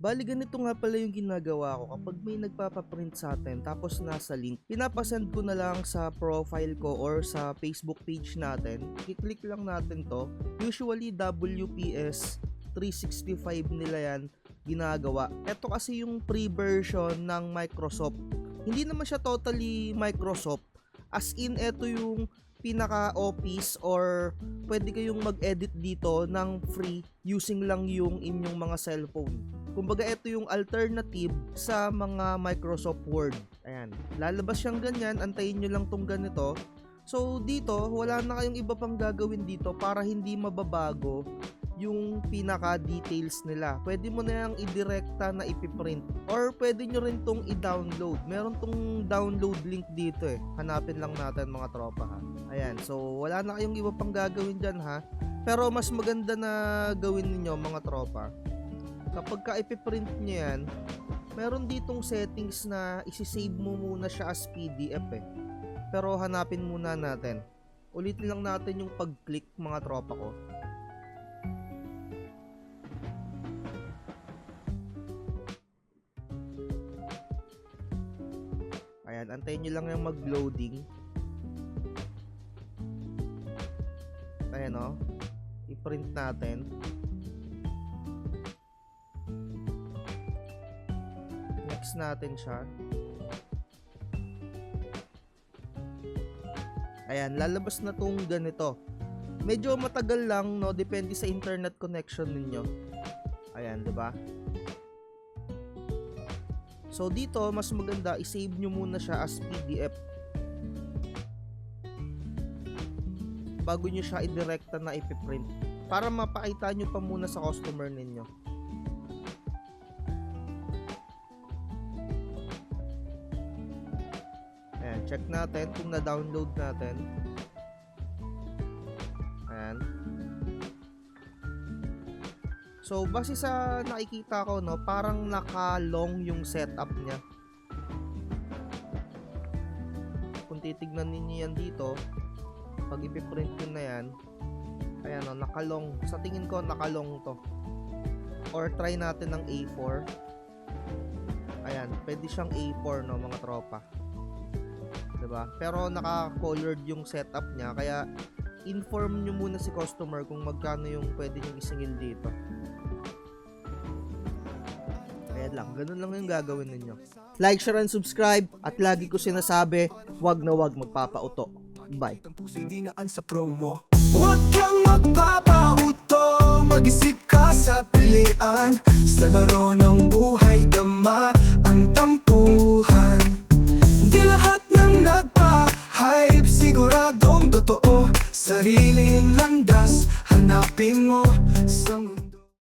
Bali ganito nga pala yung ginagawa ko kapag may nagpapaprint sa atin tapos nasa link. Pinapasend ko na lang sa profile ko or sa Facebook page natin. I-click lang natin to. Usually WPS 365 nila yan ginagawa. Ito kasi yung free version ng Microsoft. Hindi naman siya totally Microsoft. As in, ito yung pinaka-office or pwede kayong mag-edit dito ng free using lang yung inyong mga cellphone. Kumbaga, ito yung alternative sa mga Microsoft Word. Ayan. Lalabas siyang ganyan. Antayin nyo lang tong ganito. So, dito, wala na kayong iba pang gagawin dito para hindi mababago yung pinaka-details nila. Pwede mo na yung idirekta na ipiprint or pwede nyo rin tong i-download. Meron tong download link dito eh. Hanapin lang natin mga tropa ha. Ayan, so wala na kayong iba pang gagawin dyan ha. Pero mas maganda na gawin niyo mga tropa. Kapag ka ipiprint nyo yan, meron ditong settings na isi-save mo muna siya as PDF eh. Pero hanapin muna natin. Ulitin lang natin yung pag-click mga tropa ko. Ayan, antayin nyo lang yung mag-loading. Ayan o. I-print natin. Next natin siya. Ayan, lalabas na tong ganito. Medyo matagal lang, no? Depende sa internet connection ninyo. Ayan, 'di ba? So dito, mas maganda i-save nyo muna siya as PDF bago nyo siya i-directa na ipiprint para mapakita nyo pa muna sa customer ninyo. Ayan, check natin kung na-download natin. Ayan. So, base sa nakikita ko, no, parang naka-long yung setup niya. Kung titignan ninyo yan dito, pag ipiprint ko na yan, ayan o, naka-long. Sa tingin ko, naka-long to. Or try natin ng A4. Ayan, pwede siyang A4, no, mga tropa. Diba? Pero naka-colored yung setup niya, kaya inform nyo muna si customer kung magkano yung pwede nyo isingil dito. Ayan lang, ganun lang yung gagawin ninyo. Like, share, and subscribe. At lagi ko sinasabi, wag na wag magpapauto. Bye. Hindi naan sa promo. Huwag kang magpapauto. Mag-isip ka sa pilian. Sa laro ng buhay, dama ang tampuhan. Di lahat ng nagpa-hype siguradong totoo. Sariling landas, hanapin mo sa mundo.